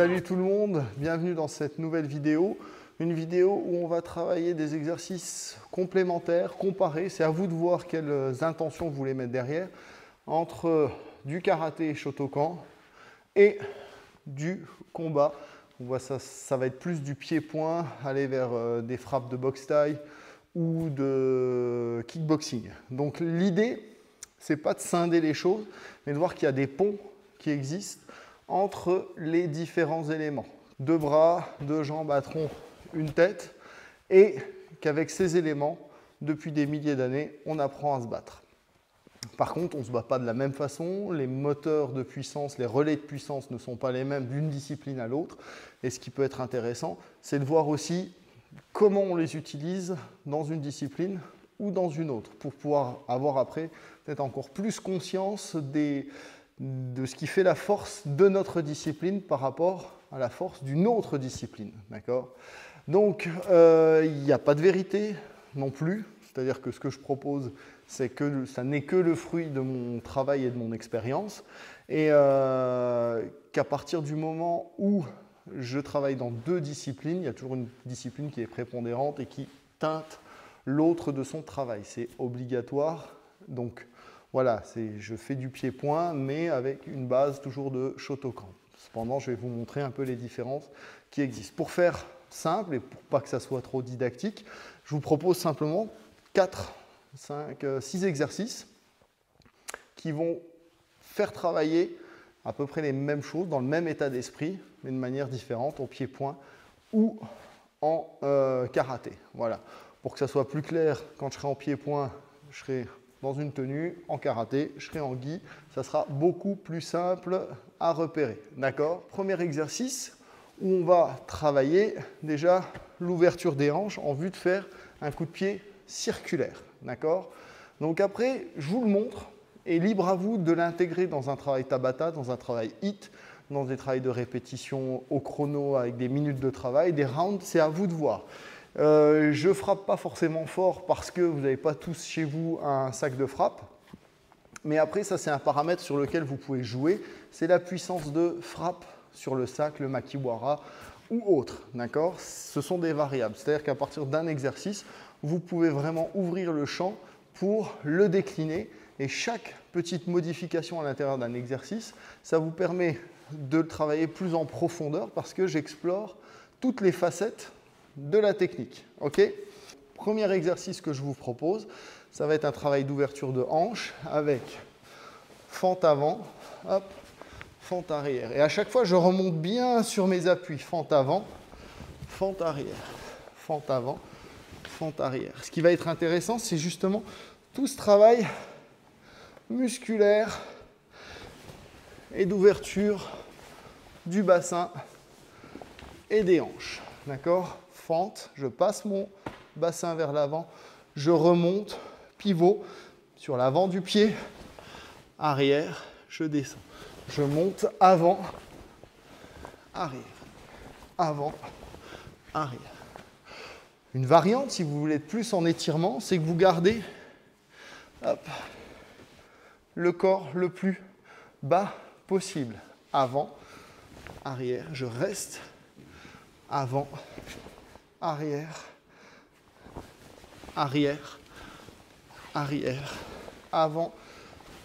Salut tout le monde, bienvenue dans cette nouvelle vidéo. Une vidéo où on va travailler des exercices complémentaires, comparés. C'est à vous de voir quelles intentions vous voulez mettre derrière. Entre du karaté et Shotokan et du combat. On voit ça va être plus du pied-point, aller vers des frappes de boxe thaï ou de kickboxing. Donc l'idée, c'est pas de scinder les choses, mais de voir qu'il y a des ponts qui existent entre les différents éléments. Deux bras, deux jambes, un tronc, une tête, et qu'avec ces éléments, depuis des milliers d'années, on apprend à se battre. Par contre, on ne se bat pas de la même façon, les moteurs de puissance, les relais de puissance ne sont pas les mêmes d'une discipline à l'autre. Et ce qui peut être intéressant, c'est de voir aussi comment on les utilise dans une discipline ou dans une autre, pour pouvoir avoir après peut-être encore plus conscience de ce qui fait la force de notre discipline par rapport à la force d'une autre discipline. D'accord ? Donc, il n'y a pas de vérité non plus. C'est-à-dire que ce que je propose, c'est que ça n'est que le fruit de mon travail et de mon expérience. Et qu'à partir du moment où je travaille dans deux disciplines, il y a toujours une discipline qui est prépondérante et qui teinte l'autre de son travail. C'est obligatoire. Donc, voilà, je fais du pied-point, mais avec une base toujours de Shotokan. Cependant, je vais vous montrer un peu les différences qui existent. Pour faire simple et pour pas que ça soit trop didactique, je vous propose simplement 4, 5, 6 exercices qui vont faire travailler à peu près les mêmes choses dans le même état d'esprit, mais de manière différente, au pied-point ou en karaté. Voilà. Pour que ça soit plus clair, quand je serai en pied-point, je serai dans une tenue, en karaté, je serai en gi, ça sera beaucoup plus simple à repérer. D'accord ? Premier exercice où on va travailler déjà l'ouverture des hanches en vue de faire un coup de pied circulaire. D'accord ? Donc après, je vous le montre et libre à vous de l'intégrer dans un travail Tabata, dans un travail HIIT, dans des travails de répétition au chrono avec des minutes de travail, des rounds, c'est à vous de voir. Je ne frappe pas forcément fort parce que vous n'avez pas tous chez vous un sac de frappe. Mais après, ça c'est un paramètre sur lequel vous pouvez jouer. C'est la puissance de frappe sur le sac, le makiwara ou autre. D'accord ? Ce sont des variables. C'est-à-dire qu'à partir d'un exercice, vous pouvez vraiment ouvrir le champ pour le décliner. Et chaque petite modification à l'intérieur d'un exercice, ça vous permet de le travailler plus en profondeur parce que j'explore toutes les facettes de la technique. Ok ? Premier exercice que je vous propose, ça va être un travail d'ouverture de hanche avec fente avant, hop, fente arrière. Et à chaque fois, je remonte bien sur mes appuis. Fente avant, fente arrière, fente avant, fente arrière. Ce qui va être intéressant, c'est justement tout ce travail musculaire et d'ouverture du bassin et des hanches. D'accord ? Fente, je passe mon bassin vers l'avant, je remonte, pivot sur l'avant du pied, arrière, je descends. Je monte avant, arrière, avant, arrière. Une variante, si vous voulez être plus en étirement, c'est que vous gardez hop, le corps le plus bas possible. Avant, arrière, je reste, avant, arrière, arrière, arrière, avant,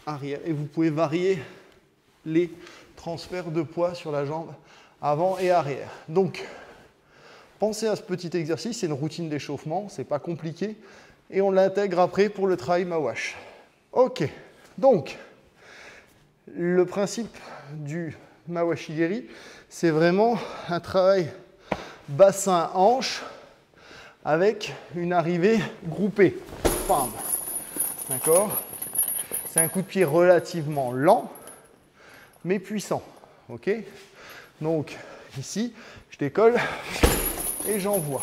arrière. Et vous pouvez varier les transferts de poids sur la jambe avant et arrière. Donc, pensez à ce petit exercice, c'est une routine d'échauffement, c'est pas compliqué. Et on l'intègre après pour le travail Mawash. Ok, donc, le principe du Mawashigiri, c'est vraiment un travail bassin-hanche avec une arrivée groupée. Bam. D'accord ? C'est un coup de pied relativement lent, mais puissant. Ok ? Donc, ici, je décolle et j'envoie.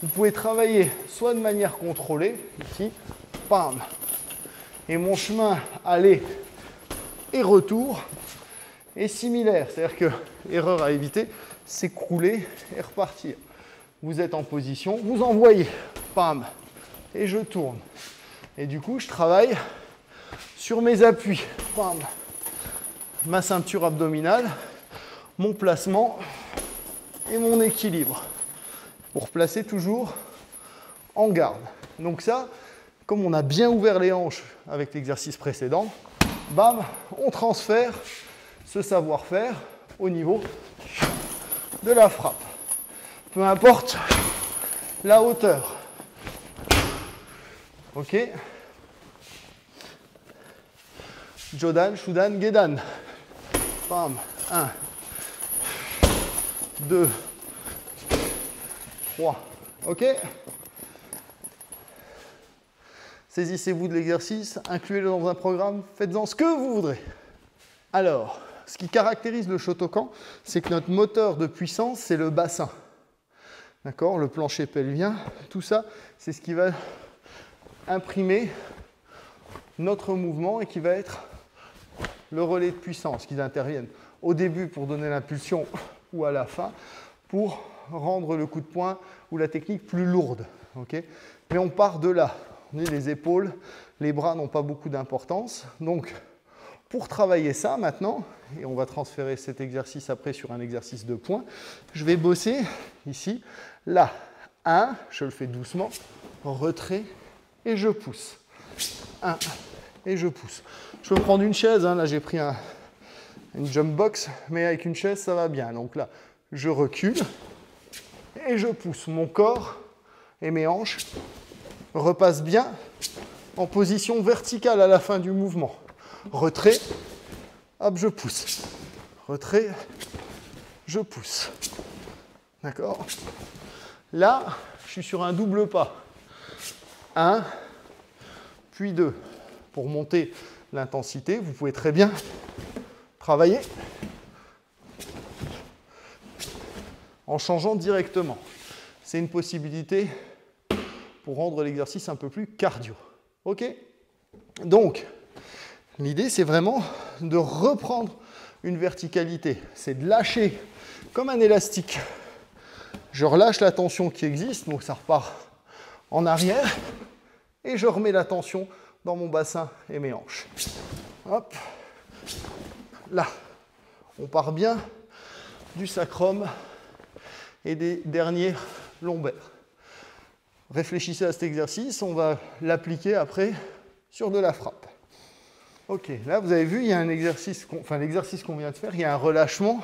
Vous pouvez travailler soit de manière contrôlée, ici, bam. Et mon chemin aller et retour est similaire. C'est-à-dire que, erreur à éviter, s'écrouler et repartir. Vous êtes en position, vous envoyez, pam, et je tourne. Et du coup, je travaille sur mes appuis, pam, ma ceinture abdominale, mon placement et mon équilibre pour placer toujours en garde. Donc ça, comme on a bien ouvert les hanches avec l'exercice précédent, bam, on transfère ce savoir-faire au niveau de la frappe. Peu importe la hauteur. Ok? Jodan, Shudan, Gedan. Bam. 1, 2, 3. Ok? Saisissez-vous de l'exercice, incluez-le dans un programme, faites-en ce que vous voudrez. Alors, ce qui caractérise le Shotokan, c'est que notre moteur de puissance, c'est le bassin. D'accord? Le plancher pelvien, tout ça, c'est ce qui va imprimer notre mouvement et qui va être le relais de puissance qui interviennent au début pour donner l'impulsion ou à la fin pour rendre le coup de poing ou la technique plus lourde. Okay? Mais on part de là. On dit les épaules, les bras n'ont pas beaucoup d'importance. Donc, pour travailler ça maintenant, et on va transférer cet exercice après sur un exercice de poing, je vais bosser ici, là, 1, je le fais doucement, retrait, et je pousse. 1, et je pousse. Je peux prendre une chaise, hein, là j'ai pris une jump box, mais avec une chaise ça va bien. Donc là, je recule, et je pousse. Mon corps et mes hanches repassent bien en position verticale à la fin du mouvement. Retrait, hop, je pousse. Retrait, je pousse. D'accord? Là, je suis sur un double pas. 1, puis 2. Pour monter l'intensité, vous pouvez très bien travailler en changeant directement. C'est une possibilité pour rendre l'exercice un peu plus cardio. Ok? Donc, l'idée, c'est vraiment de reprendre une verticalité. C'est de lâcher comme un élastique. Je relâche la tension qui existe, donc ça repart en arrière, et je remets la tension dans mon bassin et mes hanches. Hop. Là, on part bien du sacrum et des derniers lombaires. Réfléchissez à cet exercice, on va l'appliquer après sur de la frappe. Ok, là vous avez vu, il y a un exercice, l'exercice qu'on vient de faire, il y a un relâchement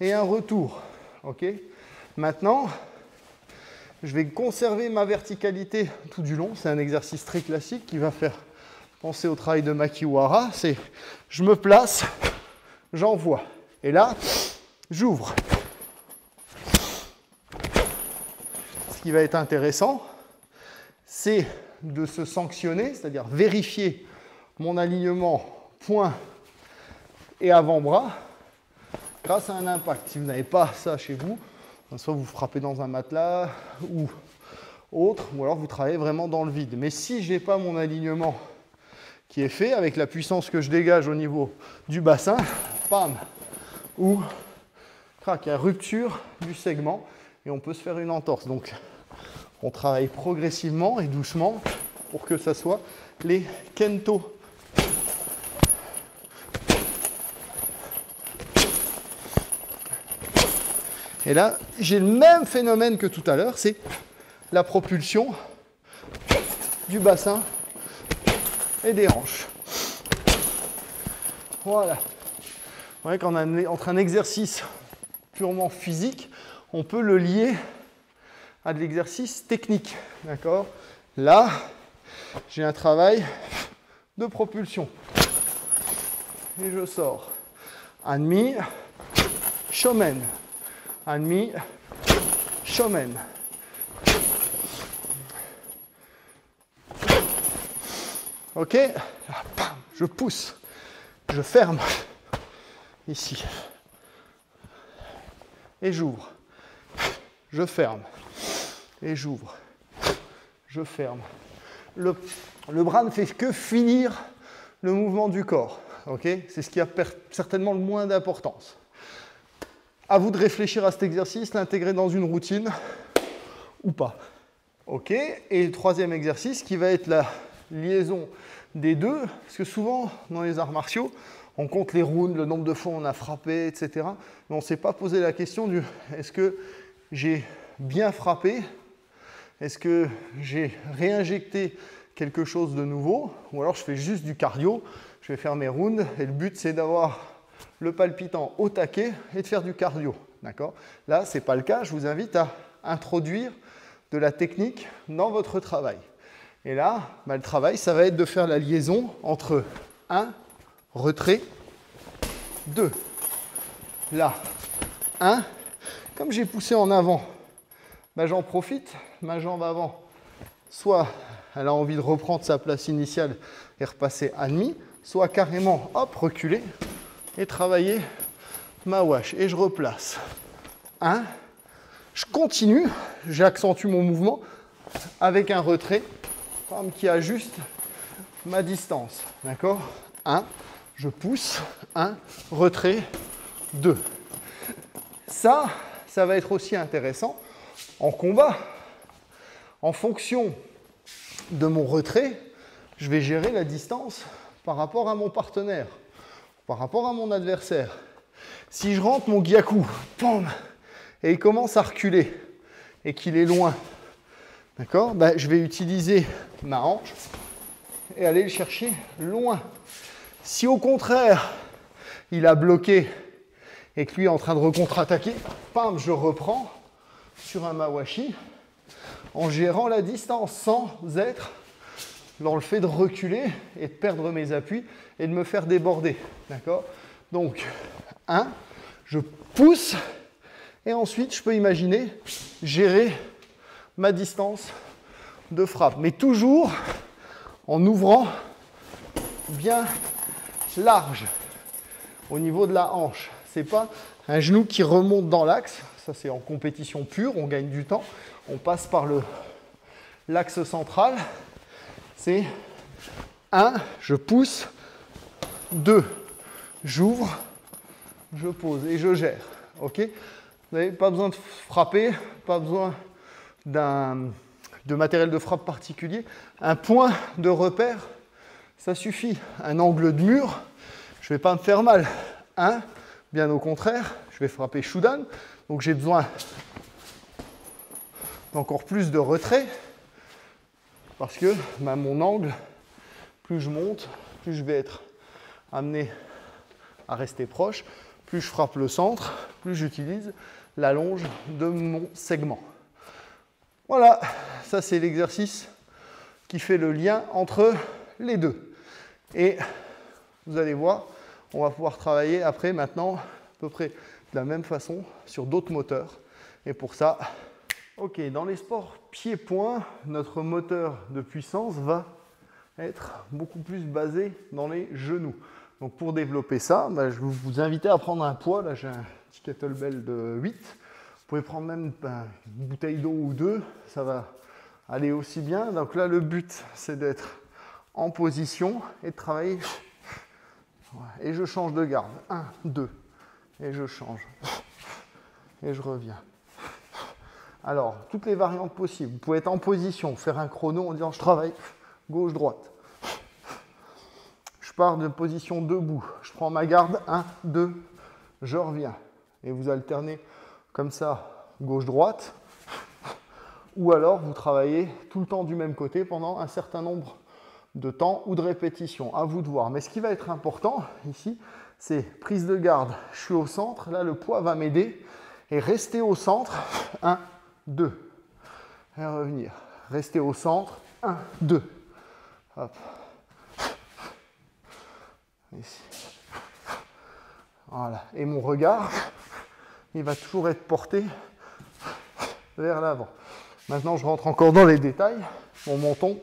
et un retour. Ok, maintenant, je vais conserver ma verticalité tout du long. C'est un exercice très classique qui va faire penser au travail de Makiwara. C'est je me place, j'envoie. Et là, j'ouvre. Ce qui va être intéressant, c'est de se sanctionner, c'est-à-dire vérifier mon alignement poing et avant-bras grâce à un impact. Si vous n'avez pas ça chez vous, soit vous frappez dans un matelas ou autre, ou alors vous travaillez vraiment dans le vide. Mais si je n'ai pas mon alignement qui est fait avec la puissance que je dégage au niveau du bassin, bam, ou crac, il y a rupture du segment et on peut se faire une entorse. Donc on travaille progressivement et doucement pour que ça soit les kento. Et là, j'ai le même phénomène que tout à l'heure, c'est la propulsion du bassin et des hanches. Voilà. Vous voyez qu'entre un exercice purement physique, on peut le lier à de l'exercice technique. D'accord? Là, j'ai un travail de propulsion. Et je sors. Hanmi, shomen. Hanmi, shomen. Ok? Là, bam, je pousse. Je ferme. Ici. Et j'ouvre. Je ferme. Et j'ouvre. Je ferme. Le bras ne fait que finir le mouvement du corps. Okay? C'est ce qui a certainement le moins d'importance. À vous de réfléchir à cet exercice, l'intégrer dans une routine ou pas. Ok. Et le troisième exercice qui va être liaison des deux, parce que souvent, dans les arts martiaux, on compte les rounds, le nombre de fois on a frappé, etc. Mais on ne s'est pas posé la question du est-ce que j'ai bien frappé? Est-ce que j'ai réinjecté quelque chose de nouveau? Ou alors je fais juste du cardio, je vais faire mes rounds et le but c'est d'avoir le palpitant au taquet et de faire du cardio. D'accord? Là, ce n'est pas le cas, je vous invite à introduire de la technique dans votre travail. Et là, le travail, ça va être de faire la liaison entre 1, retrait, 2. Là, 1. Comme j'ai poussé en avant, j'en profite, ma jambe avant, soit elle a envie de reprendre sa place initiale et repasser à demi, soit carrément, hop, reculer et travailler ma wash. Et je replace. 1. Je continue, j'accentue mon mouvement avec un retrait qui ajuste ma distance. D'accord? 1, je pousse, 1, retrait, 2. Ça va être aussi intéressant en combat. En fonction de mon retrait, je vais gérer la distance par rapport à mon partenaire, par rapport à mon adversaire. Si je rentre mon gyaku, pam, et il commence à reculer et qu'il est loin, d'accord, je vais utiliser ma hanche et aller le chercher loin. Si au contraire, il a bloqué et que lui est en train de recontre-attaquer, pam, je reprends sur un mawashi en gérant la distance sans être dans le fait de reculer et de perdre mes appuis et de me faire déborder. D'accord? Donc, 1, je pousse et ensuite je peux imaginer gérer ma distance de frappe. Mais toujours en ouvrant bien large au niveau de la hanche. Ce n'est pas un genou qui remonte dans l'axe. Ça, c'est en compétition pure, on gagne du temps. On passe par l'axe central. C'est 1, je pousse, 2, j'ouvre, je pose et je gère. Ok? Vous n'avez pas besoin de frapper, pas besoin de matériel de frappe particulier. Un point de repère, ça suffit. Un angle de mur, je ne vais pas me faire mal. 1, bien au contraire, je vais frapper Shudan. Donc j'ai besoin d'encore plus de retrait parce que mon angle, plus je monte, plus je vais être amené à rester proche, plus je frappe le centre, plus j'utilise la longe de mon segment. Voilà, ça c'est l'exercice qui fait le lien entre les deux. Et vous allez voir, on va pouvoir travailler après, maintenant, à peu près de la même façon sur d'autres moteurs. Et pour ça, ok, dans les sports pied-point, notre moteur de puissance va être beaucoup plus basé dans les genoux. Donc pour développer ça, je vais vous inviter à prendre un poids. Là, j'ai un petit kettlebell de 8. Vous pouvez prendre même une bouteille d'eau ou deux, ça va aller aussi bien. Donc là, le but, c'est d'être en position et de travailler. Et je change de garde. 1, 2. Et je change. Et je reviens. Alors, toutes les variantes possibles. Vous pouvez être en position, faire un chrono en disant je travaille gauche-droite. Je pars de position debout. Je prends ma garde. 1, 2. Je reviens. Et vous alternez comme ça, gauche-droite. Ou alors, vous travaillez tout le temps du même côté pendant un certain nombre de temps ou de répétitions. À vous de voir. Mais ce qui va être important ici, c'est prise de garde. Je suis au centre. Là, le poids va m'aider. Et rester au centre. 1, 2. Et revenir. Rester au centre. 1, 2. Hop. Ici. Voilà. Et mon regard, il va toujours être porté vers l'avant. Maintenant, je rentre encore dans les détails. Mon menton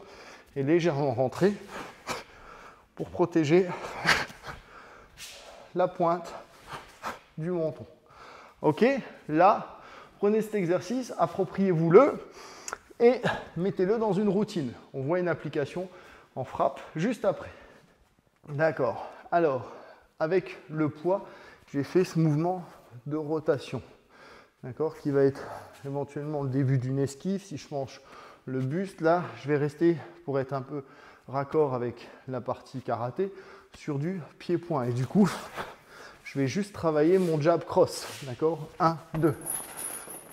est légèrement rentré pour protéger la pointe du menton. Ok? Là, prenez cet exercice, appropriez-vous-le et mettez-le dans une routine. On voit une application en frappe juste après. D'accord. Alors, avec le poids, j'ai fait ce mouvement de rotation. D'accord? Qui va être éventuellement le début d'une esquive. Si je penche le buste, là, je vais rester pour être un peu raccord avec la partie karaté sur du pied-point. Et du coup, je vais juste travailler mon jab cross. D'accord? 1, 2.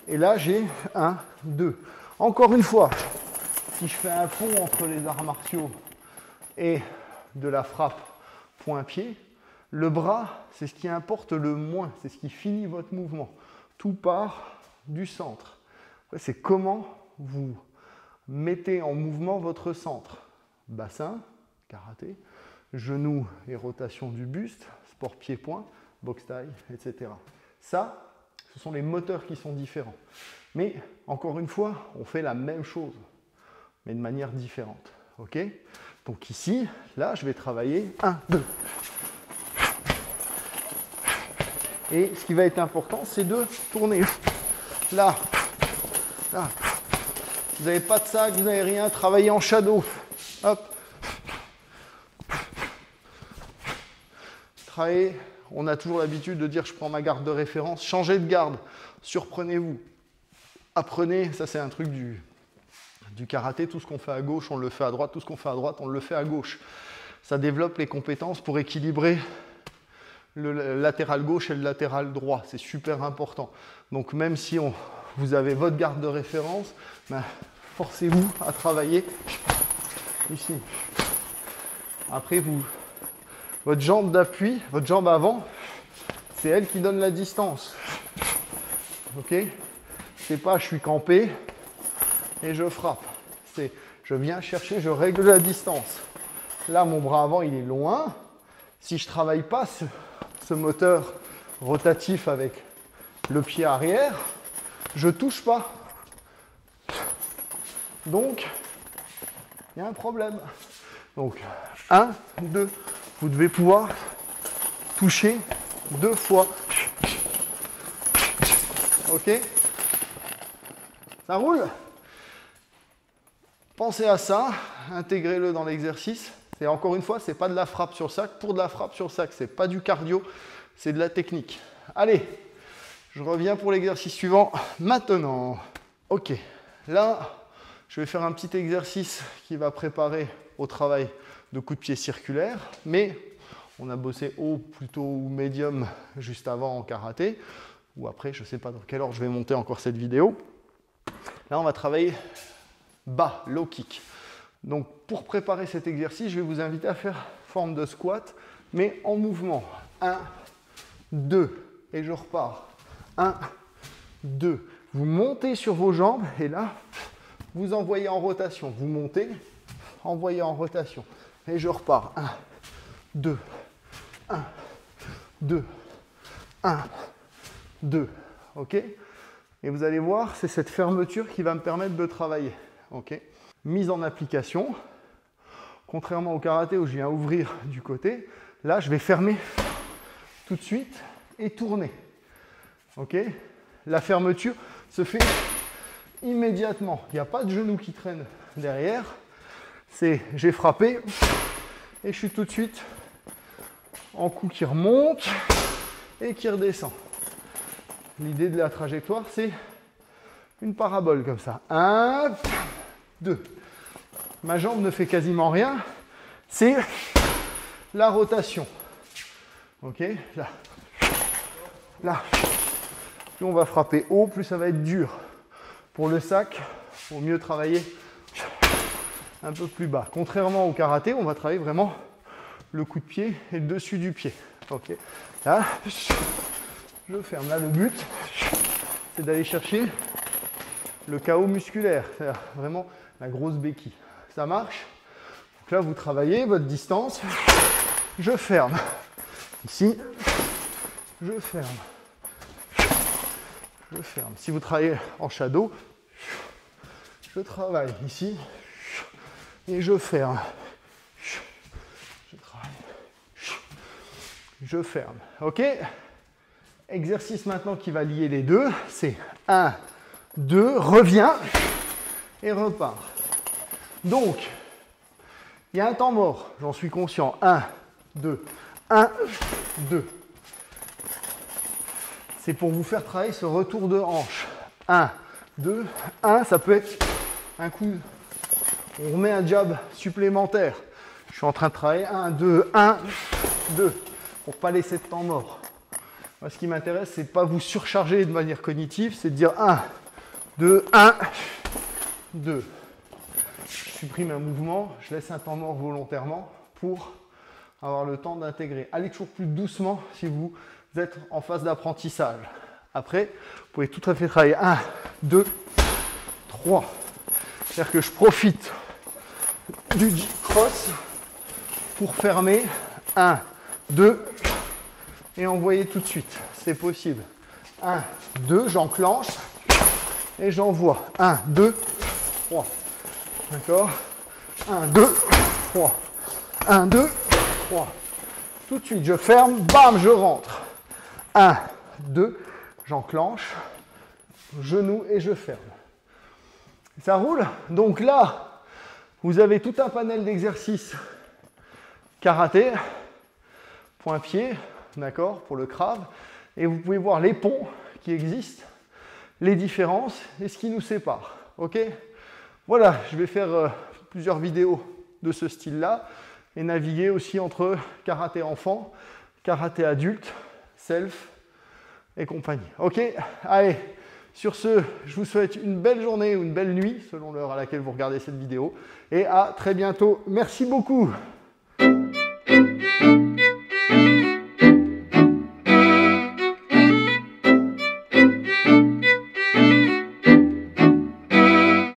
Et là, j'ai 1, 2. Encore une fois, si je fais un pont entre les arts martiaux et de la frappe point-pied, le bras, c'est ce qui importe le moins, c'est ce qui finit votre mouvement. Tout part du centre. C'est comment vous mettez en mouvement votre centre. Bassin, karaté, genou et rotation du buste, sport pied-point, boxe taille, etc. Ça, ce sont les moteurs qui sont différents. Mais encore une fois, on fait la même chose, mais de manière différente. Ok? Donc ici, là, je vais travailler 1, 2. Et ce qui va être important, c'est de tourner. Là, là. Vous n'avez pas de sac, vous n'avez rien, travaillez en shadow. Hop. Travaillez. On a toujours l'habitude de dire je prends ma garde de référence. Changez de garde. Surprenez-vous. Apprenez, ça c'est un truc du karaté. Tout ce qu'on fait à gauche, on le fait à droite. Tout ce qu'on fait à droite, on le fait à gauche. Ça développe les compétences pour équilibrer le latéral gauche et le latéral droit. C'est super important. Donc même si vous avez votre garde de référence, ben, forcez-vous à travailler ici. Après, votre jambe d'appui, votre jambe avant, c'est elle qui donne la distance. Ok? C'est pas je suis campé et je frappe. C'est je viens chercher, je règle la distance. Là, mon bras avant, il est loin. Si je ne travaille pas ce moteur rotatif avec le pied arrière, je ne touche pas. Donc, il y a un problème. Donc, 1, 2, vous devez pouvoir toucher 2 fois. Ok? Ça roule? Pensez à ça, intégrez-le dans l'exercice. Et encore une fois, ce n'est pas de la frappe sur le sac. Pour de la frappe sur le sac, ce n'est pas du cardio, c'est de la technique. Allez, je reviens pour l'exercice suivant maintenant. Ok, là, je vais faire un petit exercice qui va préparer au travail de coups de pied circulaires. Mais on a bossé haut plutôt ou médium juste avant en karaté. Ou après, je ne sais pas dans quelle ordre je vais monter encore cette vidéo. Là, on va travailler bas, low kick. Donc, pour préparer cet exercice, je vais vous inviter à faire forme de squat, mais en mouvement. 1, 2, et je repars. 1, 2. Vous montez sur vos jambes, et là, vous envoyez en rotation. Vous montez, envoyez en rotation. Et je repars. 1, 2, 1, 2, 1, 2. OK? Et vous allez voir, c'est cette fermeture qui va me permettre de travailler. OK? Mise en application. Contrairement au karaté où je viens ouvrir du côté, là, je vais fermer tout de suite et tourner. OK? La fermeture se fait immédiatement. Il n'y a pas de genou qui traîne derrière. C'est j'ai frappé et je suis tout de suite en coup qui remonte et qui redescend. L'idée de la trajectoire, c'est une parabole comme ça. 1, 2. Ma jambe ne fait quasiment rien. C'est la rotation. Ok? Là. Là. Plus on va frapper haut, plus ça va être dur. Pour le sac, il vaut mieux travailler un peu plus bas. Contrairement au karaté, on va travailler vraiment le coup de pied et le dessus du pied. Ok? Là, je ferme. Là, le but, c'est d'aller chercher le chaos musculaire. C'est-à-dire vraiment la grosse béquille. Ça marche. Donc là, vous travaillez votre distance. Je ferme. Ici, je ferme. Je ferme. Si vous travaillez en shadow, je travaille ici et je ferme. Je travaille. Je ferme. OK? Exercice maintenant qui va lier les deux, c'est 1, 2, reviens et repars. Donc, il y a un temps mort, j'en suis conscient. 1, 2, 1, 2. C'est pour vous faire travailler ce retour de hanche. 1, 2, 1, ça peut être un coup. On remet un jab supplémentaire. Je suis en train de travailler 1, 2, 1, 2, pour ne pas laisser de temps mort. Moi, ce qui m'intéresse, c'est de ne pas vous surcharger de manière cognitive, c'est de dire 1, 2, 1, 2. Je supprime un mouvement, je laisse un temps mort volontairement pour avoir le temps d'intégrer. Allez toujours plus doucement si vous êtes en phase d'apprentissage. Après, vous pouvez tout à fait travailler 1, 2, 3. C'est-à-dire que je profite du J-cross pour fermer 1, 2 et envoyer tout de suite. C'est possible. 1, 2, j'enclenche et j'envoie. 1, 2, 3. D'accord? 1, 2, 3. 1, 2, 3. Tout de suite, je ferme, bam, je rentre. 1, 2, j'enclenche, genou et je ferme. Ça roule? Donc là, vous avez tout un panel d'exercices karaté, point-pied, d'accord, pour le Krav. Et vous pouvez voir les ponts qui existent, les différences et ce qui nous sépare. Ok? Voilà, je vais faire plusieurs vidéos de ce style-là et naviguer aussi entre karaté enfant, karaté adulte, self et compagnie. Ok? Allez, sur ce, je vous souhaite une belle journée ou une belle nuit, selon l'heure à laquelle vous regardez cette vidéo. Et à très bientôt. Merci beaucoup.